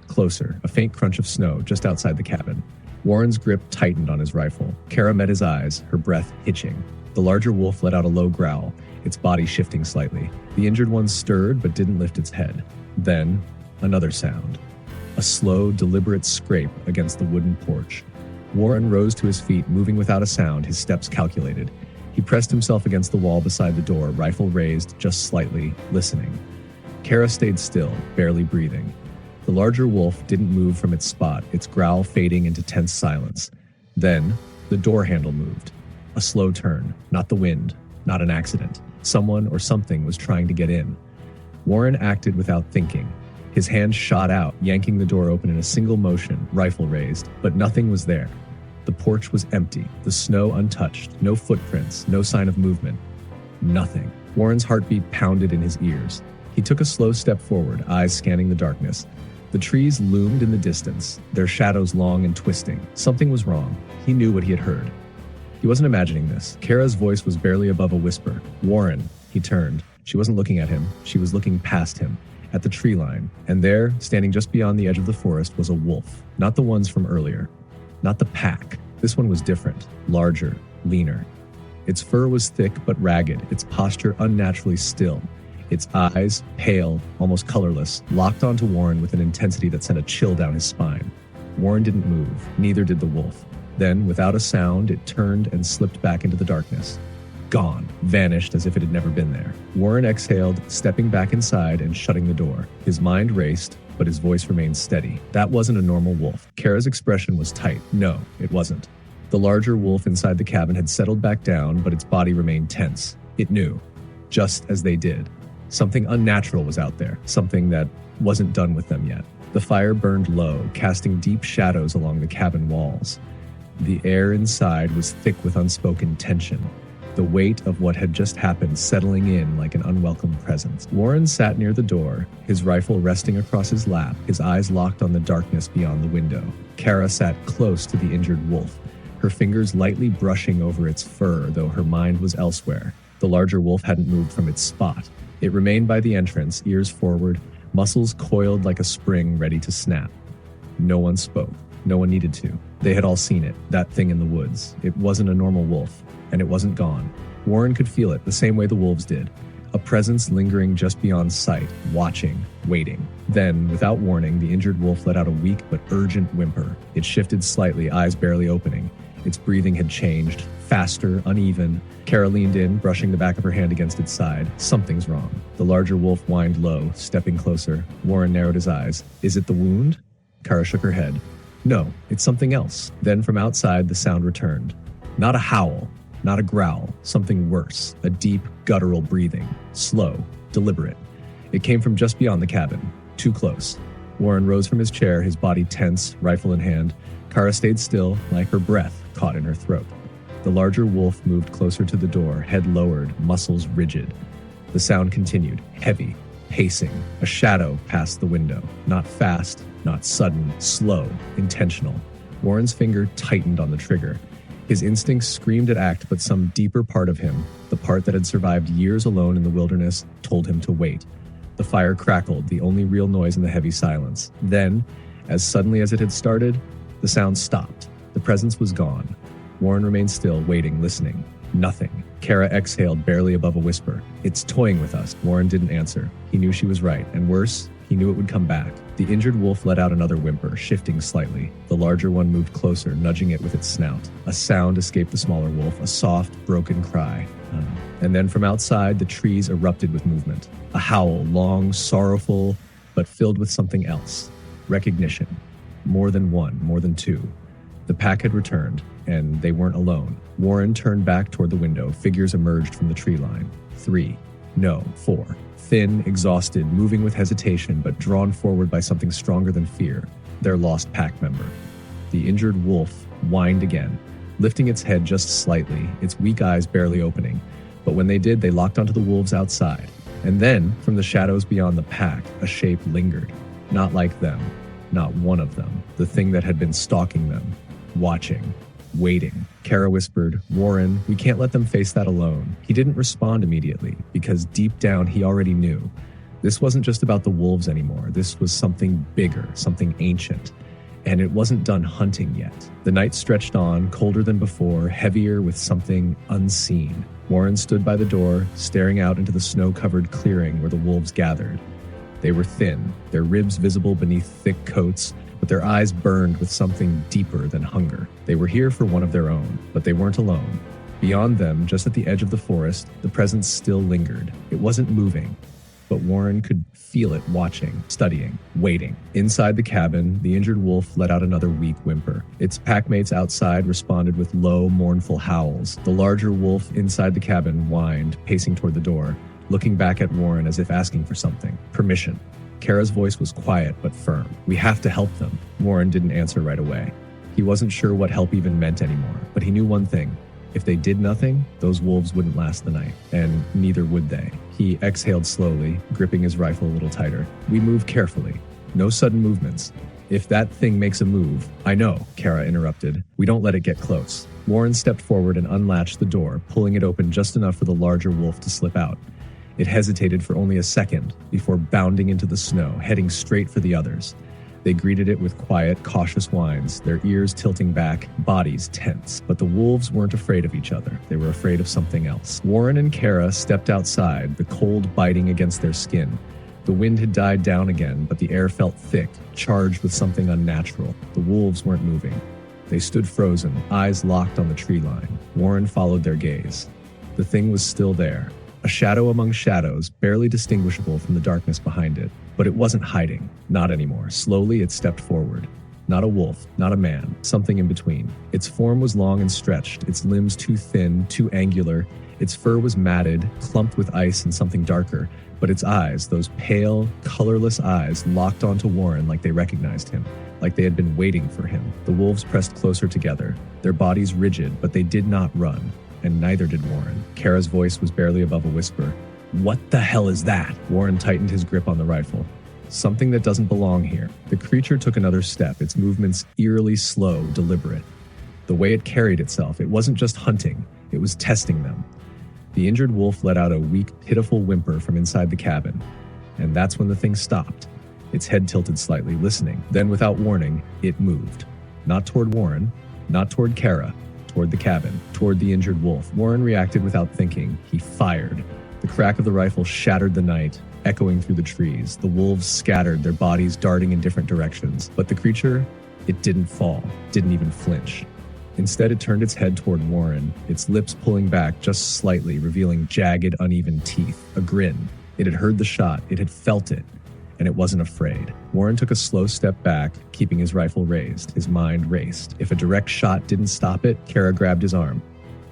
Closer, a faint crunch of snow just outside the cabin. Warren's grip tightened on his rifle. Kara met his eyes, her breath hitching. The larger wolf let out a low growl, its body shifting slightly. The injured one stirred but didn't lift its head. Then, another sound. A slow, deliberate scrape against the wooden porch. Warren rose to his feet, moving without a sound, his steps calculated. He pressed himself against the wall beside the door, rifle raised just slightly, listening. Kara stayed still, barely breathing. The larger wolf didn't move from its spot, its growl fading into tense silence. Then, the door handle moved. A slow turn, not the wind, not an accident. Someone or something was trying to get in. Warren acted without thinking. His hand shot out, yanking the door open in a single motion, rifle raised, but nothing was there. The porch was empty, the snow untouched, no footprints, no sign of movement. Nothing. Warren's heartbeat pounded in his ears. He took a slow step forward, eyes scanning the darkness. The trees loomed in the distance, their shadows long and twisting. Something was wrong. He knew what he had heard. He wasn't imagining this. Kara's voice was barely above a whisper. Warren. He turned. She wasn't looking at him. She was looking past him, at the tree line. And there, standing just beyond the edge of the forest, was a wolf. Not the ones from earlier. Not the pack. This one was different, larger, leaner. Its fur was thick but ragged, its posture unnaturally still. Its eyes, pale, almost colorless, locked onto Warren with an intensity that sent a chill down his spine. Warren didn't move, neither did the wolf. Then, without a sound, it turned and slipped back into the darkness. Gone, vanished as if it had never been there. Warren exhaled, stepping back inside and shutting the door. His mind raced, but his voice remained steady. That wasn't a normal wolf. Kara's expression was tight. No, it wasn't. The larger wolf inside the cabin had settled back down, but its body remained tense. It knew, just as they did. Something unnatural was out there, something that wasn't done with them yet. The fire burned low, casting deep shadows along the cabin walls. The air inside was thick with unspoken tension, the weight of what had just happened settling in like an unwelcome presence. Warren sat near the door, his rifle resting across his lap, his eyes locked on the darkness beyond the window. Kara sat close to the injured wolf, her fingers lightly brushing over its fur, though her mind was elsewhere. The larger wolf hadn't moved from its spot. It remained by the entrance, ears forward, muscles coiled like a spring ready to snap. No one spoke. No one needed to. They had all seen it, that thing in the woods. It wasn't a normal wolf, and it wasn't gone. Warren could feel it the same way the wolves did. A presence lingering just beyond sight, watching, waiting. Then, without warning, the injured wolf let out a weak but urgent whimper. It shifted slightly, eyes barely opening. Its breathing had changed, faster, uneven. Kara leaned in, brushing the back of her hand against its side. Something's wrong. The larger wolf whined low, stepping closer. Warren narrowed his eyes. Is it the wound? Kara shook her head. No, it's something else. Then from outside, the sound returned. Not a howl, not a growl, something worse, a deep, guttural breathing, slow, deliberate. It came from just beyond the cabin, too close. Warren rose from his chair, his body tense, rifle in hand. Kara stayed still, like her breath caught in her throat. The larger wolf moved closer to the door, head lowered, muscles rigid. The sound continued, heavy, pacing. A shadow passed the window, not fast, not sudden, slow, intentional. Warren's finger tightened on the trigger. His instincts screamed at act, but some deeper part of him, the part that had survived years alone in the wilderness, told him to wait. The fire crackled, the only real noise in the heavy silence. Then, as suddenly as it had started, the sound stopped. The presence was gone. Warren remained still, waiting, listening. Nothing. Kara exhaled barely above a whisper. "It's toying with us." Warren didn't answer. He knew she was right, and worse, he knew it would come back. The injured wolf let out another whimper, shifting slightly. The larger one moved closer, nudging it with its snout. A sound escaped the smaller wolf, a soft, broken cry. And then from outside, the trees erupted with movement. A howl, long, sorrowful, but filled with something else. Recognition. More than one, more than two. The pack had returned, and they weren't alone. Warren turned back toward the window. Figures emerged from the tree line. 3. No, 4. Thin, exhausted, moving with hesitation, but drawn forward by something stronger than fear. Their lost pack member. The injured wolf whined again, lifting its head just slightly, its weak eyes barely opening. But when they did, they locked onto the wolves outside. And then, from the shadows beyond the pack, a shape lingered. Not like them. Not one of them. The thing that had been stalking them. Watching. Waiting. Kara whispered, "Warren, we can't let them face that alone." He didn't respond immediately, because deep down he already knew. This wasn't just about the wolves anymore. This was something bigger, something ancient. And it wasn't done hunting yet. The night stretched on, colder than before, heavier with something unseen. Warren stood by the door, staring out into the snow-covered clearing where the wolves gathered. They were thin, their ribs visible beneath thick coats, but their eyes burned with something deeper than hunger. They were here for one of their own, but they weren't alone. Beyond them, just at the edge of the forest, the presence still lingered. It wasn't moving, but Warren could feel it watching, studying, waiting. Inside the cabin, the injured wolf let out another weak whimper. Its packmates outside responded with low, mournful howls. The larger wolf inside the cabin whined, pacing toward the door, looking back at Warren as if asking for something. Permission. Kara's voice was quiet but firm. "We have to help them." Warren didn't answer right away. He wasn't sure what help even meant anymore, but he knew one thing. If they did nothing, those wolves wouldn't last the night, and neither would they. He exhaled slowly, gripping his rifle a little tighter. "We move carefully. No sudden movements. If that thing makes a move—" "I know," Kara interrupted. "We don't let it get close." Warren stepped forward and unlatched the door, pulling it open just enough for the larger wolf to slip out. It hesitated for only a second before bounding into the snow, heading straight for the others. They greeted it with quiet, cautious whines, their ears tilting back, bodies tense. But the wolves weren't afraid of each other. They were afraid of something else. Warren and Kara stepped outside, the cold biting against their skin. The wind had died down again, but the air felt thick, charged with something unnatural. The wolves weren't moving. They stood frozen, eyes locked on the tree line. Warren followed their gaze. The thing was still there. A shadow among shadows, barely distinguishable from the darkness behind it. But it wasn't hiding. Not anymore. Slowly, it stepped forward. Not a wolf, not a man, something in between. Its form was long and stretched, its limbs too thin, too angular. Its fur was matted, clumped with ice and something darker. But its eyes, those pale, colorless eyes, locked onto Warren like they recognized him, like they had been waiting for him. The wolves pressed closer together, their bodies rigid, but they did not run. And neither did Warren. Kara's voice was barely above a whisper. "What the hell is that?" Warren tightened his grip on the rifle. "Something that doesn't belong here." The creature took another step, its movements eerily slow, deliberate. The way it carried itself, it wasn't just hunting, it was testing them. The injured wolf let out a weak, pitiful whimper from inside the cabin. And that's when the thing stopped. Its head tilted slightly, listening. Then, without warning, it moved. Not toward Warren, not toward Kara, toward the cabin, toward the injured wolf. Warren reacted without thinking. He fired. The crack of the rifle shattered the night, echoing through the trees. The wolves scattered, their bodies darting in different directions. But the creature, it didn't fall, didn't even flinch. Instead, it turned its head toward Warren, its lips pulling back just slightly, revealing jagged, uneven teeth. A grin. It had heard the shot, it had felt it, and it wasn't afraid. Warren took a slow step back, keeping his rifle raised. His mind raced. If a direct shot didn't stop it, Kara grabbed his arm.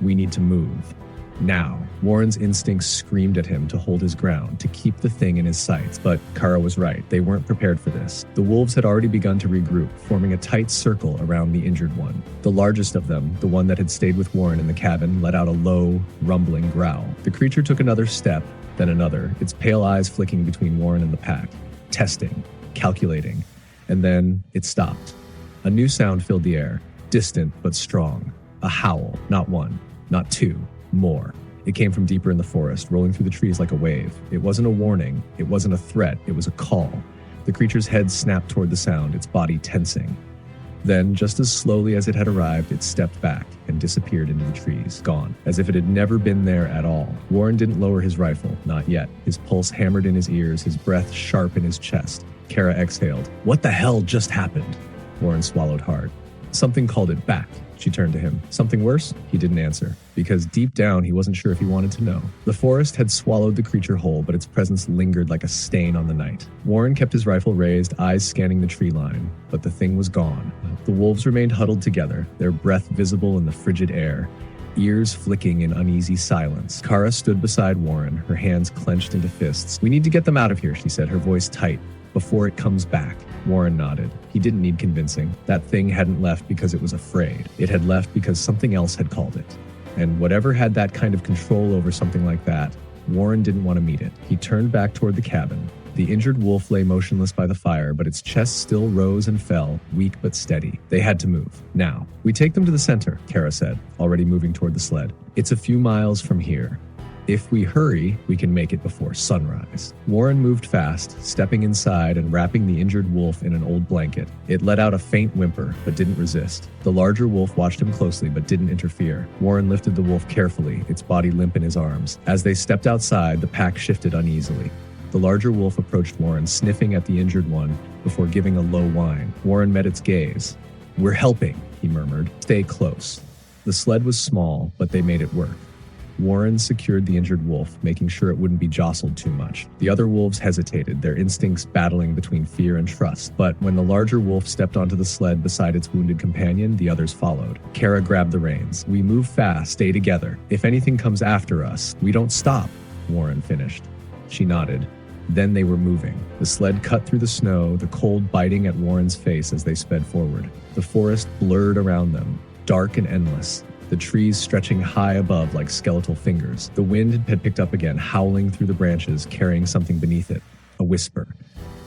"We need to move. Now." Warren's instincts screamed at him to hold his ground, to keep the thing in his sights. But Kara was right. They weren't prepared for this. The wolves had already begun to regroup, forming a tight circle around the injured one. The largest of them, the one that had stayed with Warren in the cabin, let out a low, rumbling growl. The creature took another step, then another, its pale eyes flicking between Warren and the pack. Testing, calculating, and then it stopped. A new sound filled the air, distant but strong. A howl, not one, not two, more. It came from deeper in the forest, rolling through the trees like a wave. It wasn't a warning. It wasn't a threat. It was a call. The creature's head snapped toward the sound, its body tensing. Then, just as slowly as it had arrived, it stepped back and disappeared into the trees, gone, as if it had never been there at all. Warren didn't lower his rifle, not yet. His pulse hammered in his ears, his breath sharp in his chest. Kara exhaled. "What the hell just happened?" Warren swallowed hard. "Something called it back." She turned to him. "Something worse?" He didn't answer, because deep down he wasn't sure if he wanted to know. The forest had swallowed the creature whole, but its presence lingered like a stain on the night. Warren kept his rifle raised, eyes scanning the tree line, but the thing was gone. The wolves remained huddled together, their breath visible in the frigid air, ears flicking in uneasy silence. Kara stood beside Warren, her hands clenched into fists. "We need to get them out of here," she said, her voice tight. "Before it comes back." Warren nodded. He didn't need convincing. That thing hadn't left because it was afraid. It had left because something else had called it. And whatever had that kind of control over something like that, Warren didn't want to meet it. He turned back toward the cabin. The injured wolf lay motionless by the fire, but its chest still rose and fell, weak but steady. They had to move. Now. "We take them to the center," Kara said, already moving toward the sled. "It's a few miles from here. If we hurry, we can make it before sunrise." Warren moved fast, stepping inside and wrapping the injured wolf in an old blanket. It let out a faint whimper, but didn't resist. The larger wolf watched him closely, but didn't interfere. Warren lifted the wolf carefully, its body limp in his arms. As they stepped outside, the pack shifted uneasily. The larger wolf approached Warren, sniffing at the injured one before giving a low whine. Warren met its gaze. "We're helping," he murmured. "Stay close." The sled was small, but they made it work. Warren secured the injured wolf, making sure it wouldn't be jostled too much. The other wolves hesitated, their instincts battling between fear and trust. But when the larger wolf stepped onto the sled beside its wounded companion, the others followed. Kara grabbed the reins. "We move fast, stay together. If anything comes after us, we don't stop," Warren finished. She nodded. Then they were moving. The sled cut through the snow, the cold biting at Warren's face as they sped forward. The forest blurred around them, dark and endless, the trees stretching high above like skeletal fingers. The wind had picked up again, howling through the branches, carrying something beneath it. A whisper.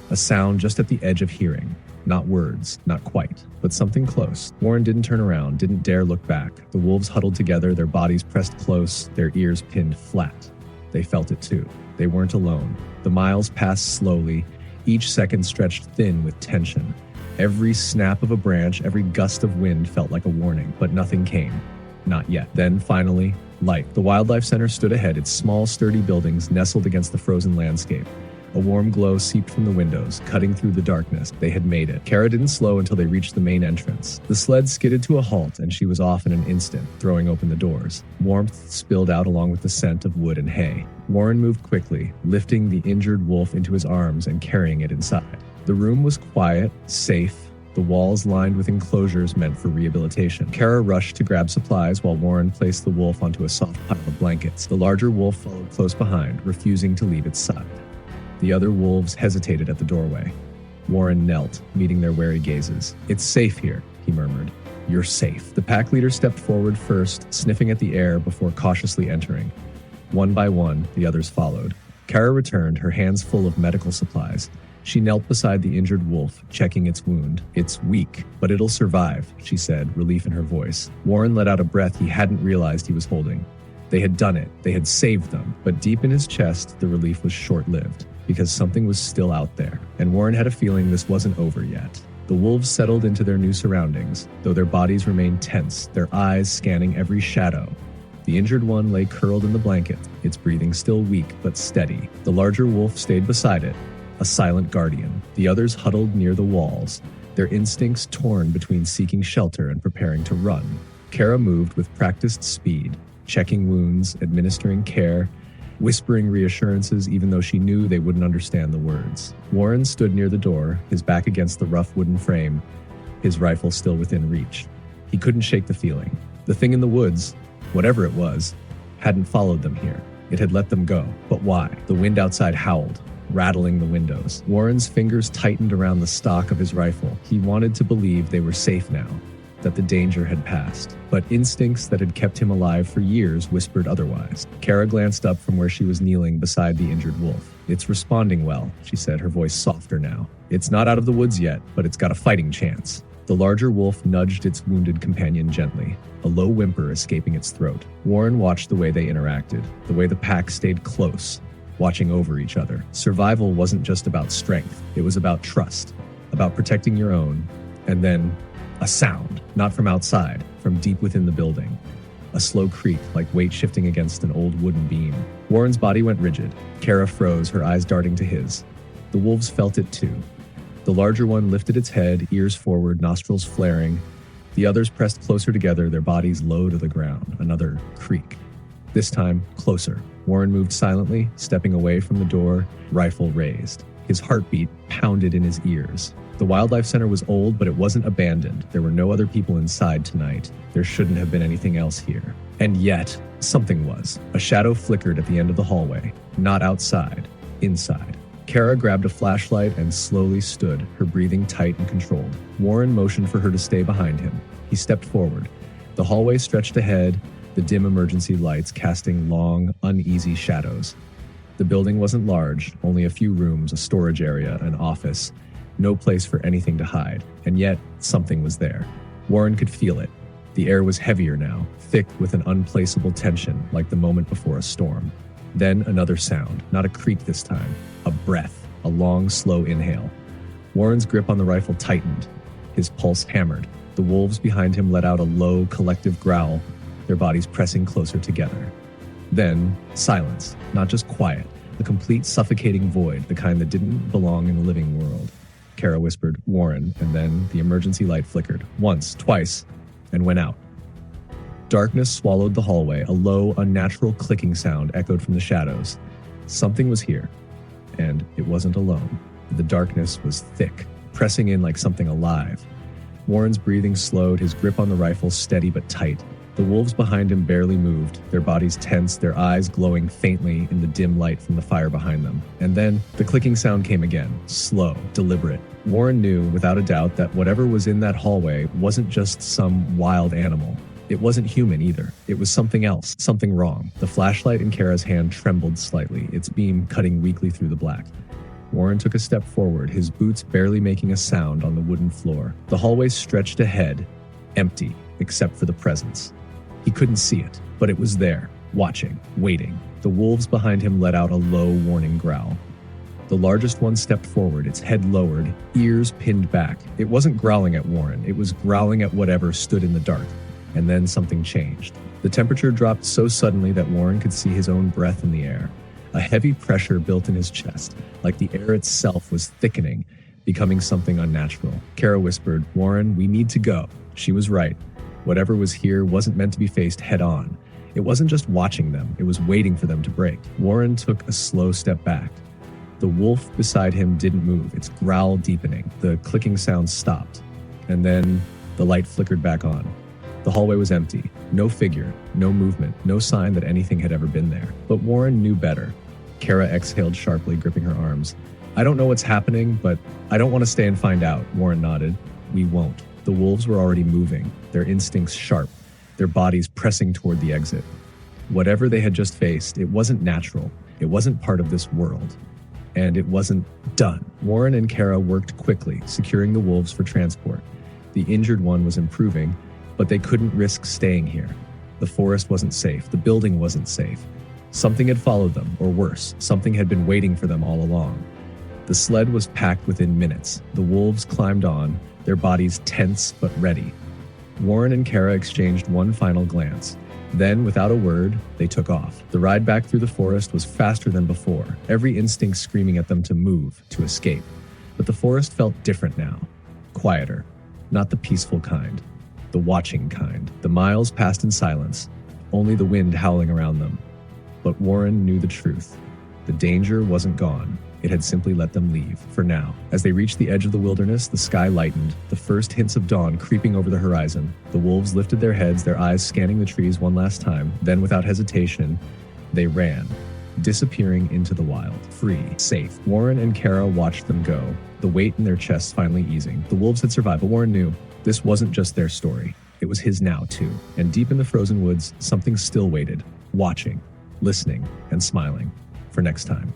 A sound just at the edge of hearing. Not words, not quite, but something close. Warren didn't turn around, didn't dare look back. The wolves huddled together, their bodies pressed close, their ears pinned flat. They felt it too. They weren't alone. The miles passed slowly, each second stretched thin with tension. Every snap of a branch, every gust of wind felt like a warning, but nothing came. Not yet. Then, finally, light. The Wildlife Center stood ahead, its small, sturdy buildings nestled against the frozen landscape. A warm glow seeped from the windows, cutting through the darkness. They had made it. Kara didn't slow until they reached the main entrance. The sled skidded to a halt, and she was off in an instant, throwing open the doors. Warmth spilled out along with the scent of wood and hay. Warren moved quickly, lifting the injured wolf into his arms and carrying it inside. The room was quiet, safe, the walls lined with enclosures meant for rehabilitation. Kara rushed to grab supplies while Warren placed the wolf onto a soft pile of blankets. The larger wolf followed close behind, refusing to leave its side. The other wolves hesitated at the doorway. Warren knelt, meeting their wary gazes. "It's safe here," he murmured. "You're safe." The pack leader stepped forward first, sniffing at the air before cautiously entering. One by one, the others followed. Kara returned, her hands full of medical supplies. She knelt beside the injured wolf, checking its wound. "It's weak, but it'll survive," she said, relief in her voice. Warren let out a breath he hadn't realized he was holding. They had done it. They had saved them. But deep in his chest, the relief was short-lived, because something was still out there. And Warren had a feeling this wasn't over yet. The wolves settled into their new surroundings, though their bodies remained tense, their eyes scanning every shadow. The injured one lay curled in the blanket, its breathing still weak but steady. The larger wolf stayed beside it, a silent guardian. The others huddled near the walls, their instincts torn between seeking shelter and preparing to run. Kara moved with practiced speed, checking wounds, administering care, whispering reassurances even though she knew they wouldn't understand the words. Warren stood near the door, his back against the rough wooden frame, his rifle still within reach. He couldn't shake the feeling. The thing in the woods, whatever it was, hadn't followed them here. It had let them go. But why? The wind outside howled, rattling the windows. Warren's fingers tightened around the stock of his rifle. He wanted to believe they were safe now, that the danger had passed. But instincts that had kept him alive for years whispered otherwise. Kara glanced up from where she was kneeling beside the injured wolf. "It's responding well," she said, her voice softer now. "It's not out of the woods yet, but it's got a fighting chance." The larger wolf nudged its wounded companion gently, a low whimper escaping its throat. Warren watched the way they interacted, the way the pack stayed close, watching over each other. Survival wasn't just about strength, it was about trust, about protecting your own. And then, a sound, not from outside, from deep within the building. A slow creak, like weight shifting against an old wooden beam. Warren's body went rigid. Kara froze, her eyes darting to his. The wolves felt it too. The larger one lifted its head, ears forward, nostrils flaring. The others pressed closer together, their bodies low to the ground. Another creak. This time, closer. Warren moved silently, stepping away from the door, rifle raised. His heartbeat pounded in his ears. The wildlife center was old, but it wasn't abandoned. There were no other people inside tonight. There shouldn't have been anything else here. And yet, something was. A shadow flickered at the end of the hallway. Not outside, inside. Kara grabbed a flashlight and slowly stood, her breathing tight and controlled. Warren motioned for her to stay behind him. He stepped forward. The hallway stretched ahead, the dim emergency lights casting long, uneasy shadows. The building wasn't large, only a few rooms, a storage area, an office. No place for anything to hide, and yet something was there. Warren could feel it. The air was heavier now, thick with an unplaceable tension, like the moment before a storm. Then another sound, not a creak this time, a breath, a long, slow inhale. Warren's grip on the rifle tightened. His pulse hammered. The wolves behind him let out a low, collective growl, their bodies pressing closer together. Then, silence, not just quiet, a complete suffocating void, the kind that didn't belong in the living world. Kara whispered, "Warren," and then the emergency light flickered, once, twice, and went out. Darkness swallowed the hallway, a low, unnatural clicking sound echoed from the shadows. Something was here, and it wasn't alone. The darkness was thick, pressing in like something alive. Warren's breathing slowed, his grip on the rifle steady but tight. The wolves behind him barely moved, their bodies tense, their eyes glowing faintly in the dim light from the fire behind them. And then, the clicking sound came again, slow, deliberate. Warren knew, without a doubt, that whatever was in that hallway wasn't just some wild animal. It wasn't human either. It was something else, something wrong. The flashlight in Kara's hand trembled slightly, its beam cutting weakly through the black. Warren took a step forward, his boots barely making a sound on the wooden floor. The hallway stretched ahead, empty, except for the presence. He couldn't see it, but it was there, watching, waiting. The wolves behind him let out a low, warning growl. The largest one stepped forward, its head lowered, ears pinned back. It wasn't growling at Warren, it was growling at whatever stood in the dark. And then something changed. The temperature dropped so suddenly that Warren could see his own breath in the air. A heavy pressure built in his chest, like the air itself was thickening, becoming something unnatural. Kara whispered, "Warren, we need to go." She was right. Whatever was here wasn't meant to be faced head-on. It wasn't just watching them, it was waiting for them to break. Warren took a slow step back. The wolf beside him didn't move, its growl deepening. The clicking sound stopped. And then the light flickered back on. The hallway was empty. No figure, no movement, no sign that anything had ever been there. But Warren knew better. Kara exhaled sharply, gripping her arms. "I don't know what's happening, but I don't want to stay and find out," Warren nodded. "We won't." The wolves were already moving, their instincts sharp, their bodies pressing toward the exit. Whatever they had just faced, it wasn't natural. It wasn't part of this world. And it wasn't done. Warren and Kara worked quickly, securing the wolves for transport. The injured one was improving, but they couldn't risk staying here. The forest wasn't safe. The building wasn't safe. Something had followed them, or worse, something had been waiting for them all along. The sled was packed within minutes. The wolves climbed on, their bodies tense but ready. Warren and Kara exchanged one final glance. Then, without a word, they took off. The ride back through the forest was faster than before, every instinct screaming at them to move, to escape. But the forest felt different now. Quieter. Not the peaceful kind. The watching kind. The miles passed in silence, only the wind howling around them. But Warren knew the truth. The danger wasn't gone. It had simply let them leave, for now. As they reached the edge of the wilderness, the sky lightened, the first hints of dawn creeping over the horizon. The wolves lifted their heads, their eyes scanning the trees one last time. Then, without hesitation, they ran, disappearing into the wild, free, safe. Warren and Kara watched them go, the weight in their chests finally easing. The wolves had survived, but Warren knew this wasn't just their story. It was his now, too. And deep in the frozen woods, something still waited, watching, listening, and smiling for next time.